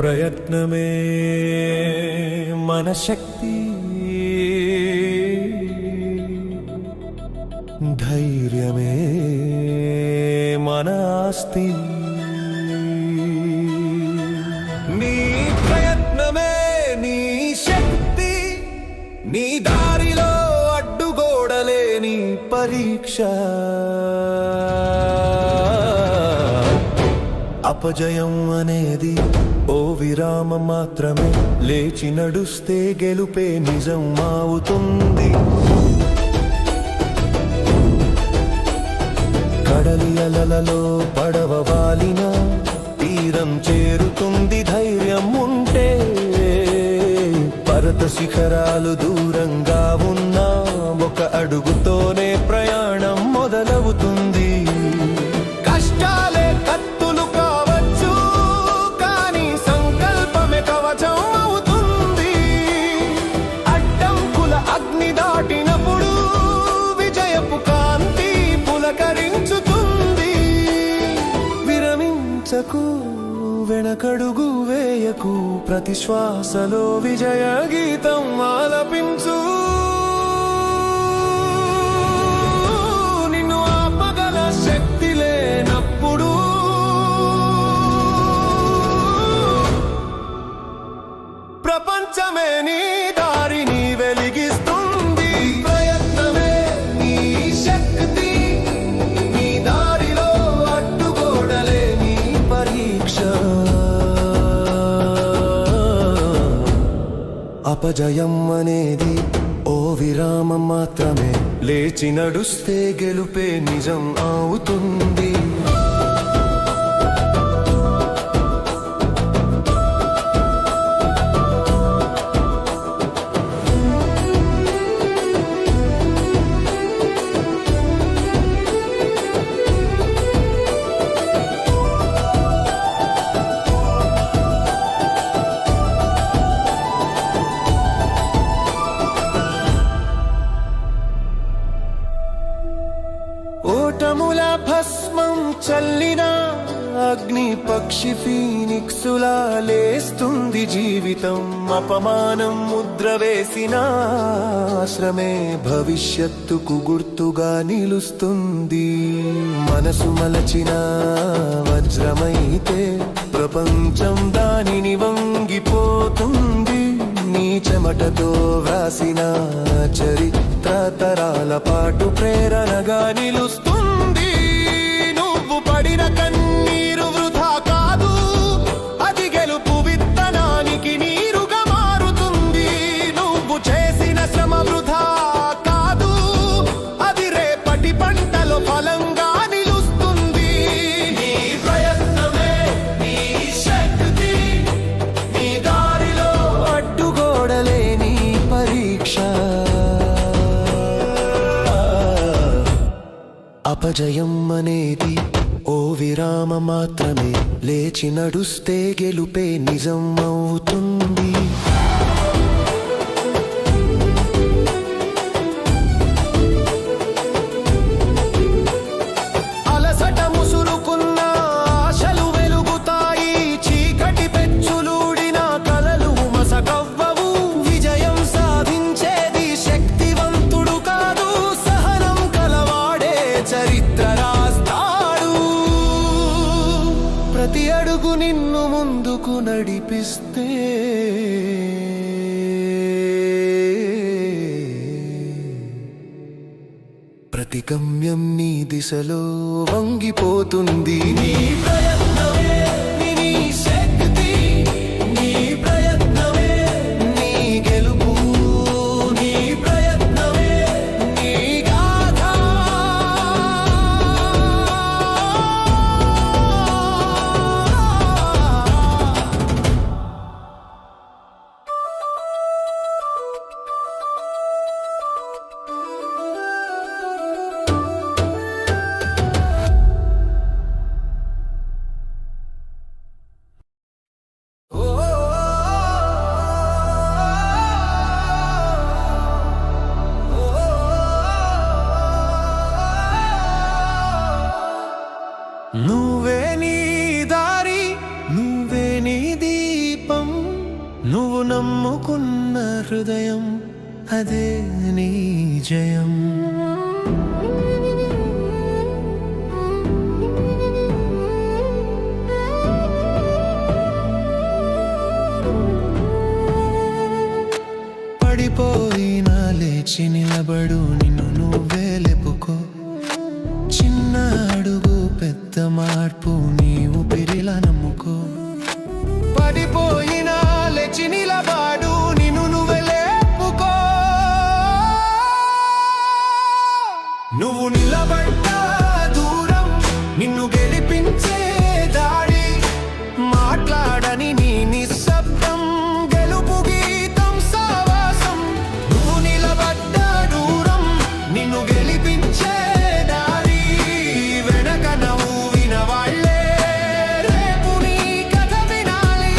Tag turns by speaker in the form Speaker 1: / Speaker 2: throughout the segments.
Speaker 1: ప్రయత్నమే మన శక్తి, ధైర్యమే మన ఆస్తి. నీ ప్రయత్నమే నీ శక్తి, నీ దారిలో అడ్డుగోడలేని పరీక్ష. అపజయం అనేది ఓ విరామం మాత్రమే, లేచి నడుస్తే గెలుపే నిజం అవుతుంది. కడలి అలలలో పడవ వాలిన తీరం చేరుతుంది ధైర్యం ఉంటే. పర్వత శిఖరాలు దూరంగా ఉన్నా ఒక అడుగుతోనే ప్రయాణం మొదలవుతుంది. కష్టాలే కత్తులు కావచ్చు, కానీ సంకల్పమే కవచం అవుతుంది. అడ్డంకుల అగ్ని దాటినప్పుడు విజయపు కాంతి పులకరించుతుంది. విరమించకు, వెనకడుగు వేయకు, ప్రతి శ్వాసలో విజయ గీతం ఆలపించు. నిన్ను ఆపగల శక్తి లేనప్పుడు ప్రపంచమే నీ దారిని వెలిగిస్తుంది. ప్రయత్నమే నీ శక్తి, నీ దారిలో అడ్డుగోడలే నీ పరీక్ష. అపజయం అనేది ఓ విరామం మాత్రమే, లేచి నడుస్తే గెలుపే నిజం అవుతుంది. ఓటముల భస్మం చల్లిన అగ్ని పక్షి ఫీనిక్సులా లేస్తుంది జీవితం. అపమానం ముద్ర వేసిన ఆశ్రమే భవిష్యత్తుకు గుర్తుగా నిలుస్తుంది. మనసు మలచిన వజ్రమైతే ప్రపంచం దానిని వంగిపోతుంది. నీ చెమటతో వ్రాసిన చరిత్ర తరాల పాటు ప్రేరణగా నిలుస్తుంది. నువ్వు పడిన కన్నీరు వృధా కాదు, అది గెలుపు విత్తనానికి నీరుగా మారుతుంది. నువ్వు చేసిన శ్రమ వృధా కాదు, అది రేపటి పంటలో ఫలంగా నిలుస్తుంది. నీ ప్రయత్నమే నీ శక్తి, నీ దారిలో అడ్డుగోడలే నీ పరీక్ష. అపజయం అనేది ఓ విరామం మాత్రమే, లేచి నడుస్తే గెలుపే నిజం అవుతుంది. అలసట ముసురుకున్న ఆశలు వెలుగుతాయి, చీకటి పెచ్చులూడిన కలలు మసకవ్వవు. విజయం సాధించేది శక్తివంతుడు కాదు, సహనం కలవాడే చరిత్ర రాస్తాడు. ప్రతి అడుగు నిన్ను ముందుకు నడిపిస్తే ప్రతి గమ్యం నీ దిశలో వంగిపోతుంది. నీ ప్రయత్నమే నీ శక్తి, నీ ప్రయత్నమే నీ గెలుపు, నీ ప్రయత్నమే నీ గాథ. అదే నీ జయం. పడిపోయినా లేచి నిలబడు, నిన్ను నువ్వే లేపుకో. చిన్న అడుగు పెద్ద మార్పు, నీ ఊపిరిలా నమ్ముకో. పడిపోయినా లేచి నిలబడు, నిన్ను నువ్వే లేపుకో. నువ్వు నిలబడ్డ దూరం నిన్ను గెలిపించే దాడి. మాట్లాడని నీ నిశ్శబ్దం గెలుపు గీతం సావాసం. నువ్వు నిలబడ్డ దూరం నిన్ను గెలిపించే దారి. వెనక నవ్విన వాళ్ళే రేపు నీ కథ వినాలి.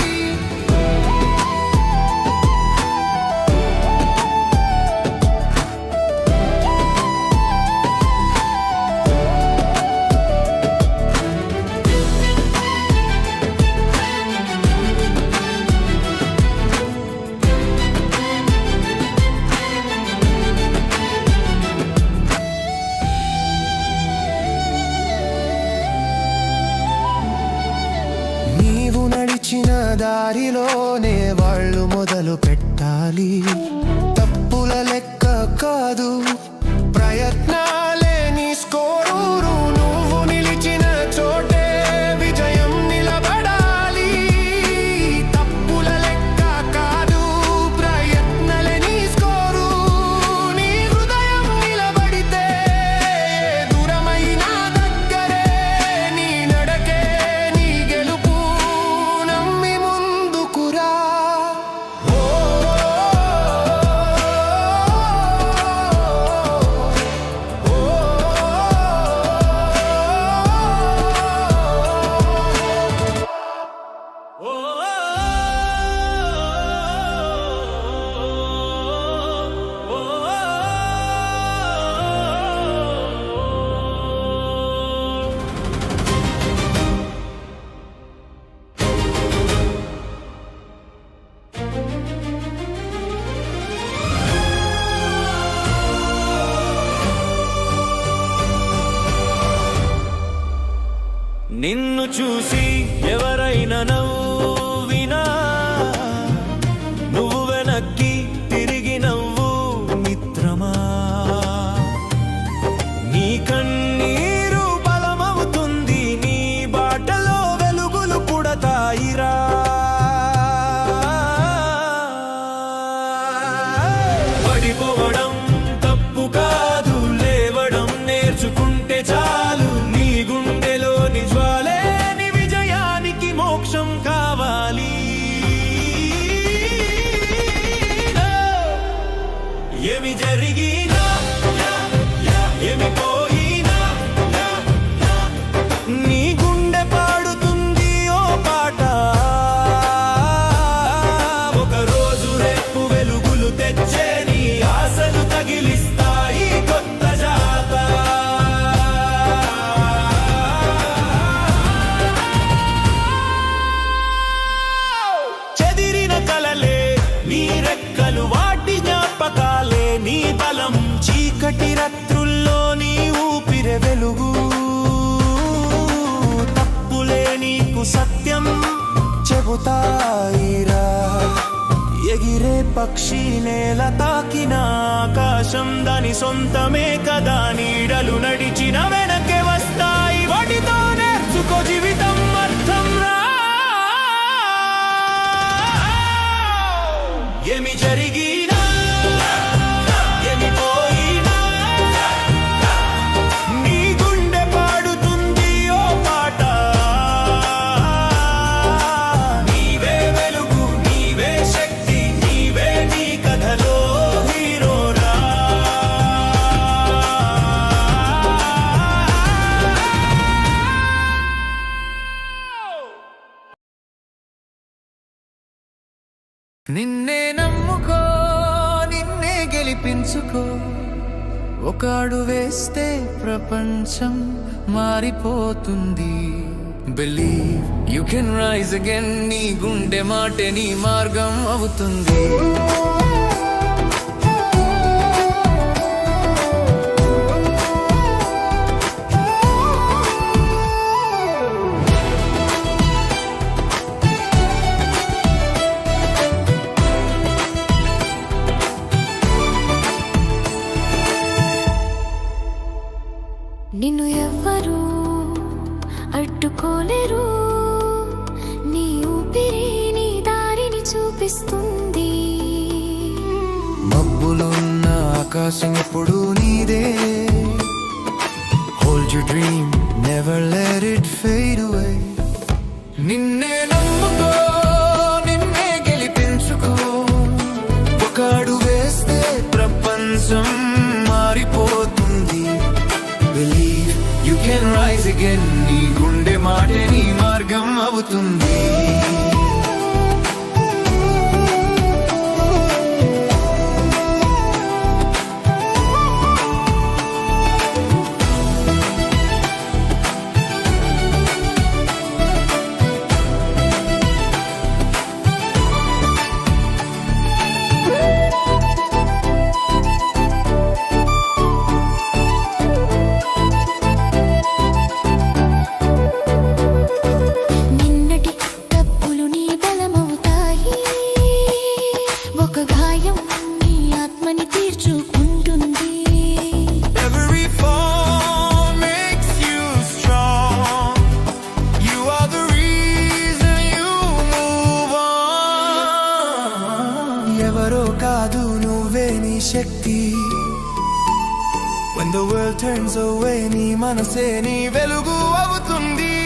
Speaker 1: నీవు నడిచిన దారిలోనే వాళ్ళు మొదలు పెట్టాలి. తప్పుల లెక్క కాదు, ప్రయత్నాలే నీ స్కోరు. నువ్వు నిలిచిన చోటే విజయం నిలబడాలి. తప్పుల లెక్క కాదు, ప్రయత్నాలే నీ స్కోరు. నీ హృదయం నిలబడితే దూరమైనా దగ్గరే. నీ నడకే నీ గెలుపు, నమ్మి ముందుకురా.
Speaker 2: నిన్ను చూసి ఎవరైనా నవ్వినా నువ్వు వెనక్కి తిరిగి నవ్వు మిత్రమా. నీ కన్నీరు బలమవుతుంది, నీ బాటలో వెలుగులు పుడతాయిరా. పడిపోవడం తప్పు కాదు, లేవడం నేర్చుకుంటే చాలు. నీ గుండెలోని జ్వాలే నీ విజయానికి మోక్షం కావాలి. ఏమి జరిగినా ఏమి పోయినా నీ గుండె పాడుతుంది ఓ పాట. ఒక రోజు రేపు వెలుగులు తెచ్చే నీ ఆశలు తగిలిస్తాయి కొత్త జాత. చెదిరిన కలలే నీ రెక్కలు, వాటి జ్ఞాపకాలే నీ బలం. చీకటి రాత్రుల్లో నీ ఊపిరి వెలుగు. తప్పులే నీకు సత్యం చెబుతాయిరా. ఎగిరే పక్షి నేల తాకిన ఆకాశం దాని సొంతమే కదా. నీడలు నడిచిన వెనకే వస్తాయి, వాటితో నేర్చుకో జీవితం అర్థం రా. ఏమి జరిగినా ఏమి పోయినా నీ గుండె పాడుతుంది ఓ పాట. నీవే వెలుగు, నీవే శక్తి, నీవే నీ కథలో హీరోరా.
Speaker 1: నిన్నే నమ్ముకో, నిన్నే గెలిపించుకో. ఒక అడుగు వేస్తే ప్రపంచం మారిపోతుంది. Believe you can rise again. నీ గుండె మాటే నీ మార్గం అవుతుంది.
Speaker 3: నిన్ను ఎవ్వరూ అడ్డుకోలేరు, నీ ఊపిరి నీ దారిని చూపిస్తుంది.
Speaker 1: మబ్బులున్న ఆకాశం ఎప్పుడు నీదే. Hold your dream, never let it fade away. నిన్నే నమ్ముకో, నిన్నే గెలిపించుకో. ఒక అడుగు వేస్తే ప్రపంచం మారిపోతుంది. Believe you can rise again. నీ గుండె మాటే నీ మార్గం అవుతుంది. ఎవరో కాదు నువ్వే నీ శక్తి. When the world turns away నీ మనసే నీ వెలుగు అవుతుంది.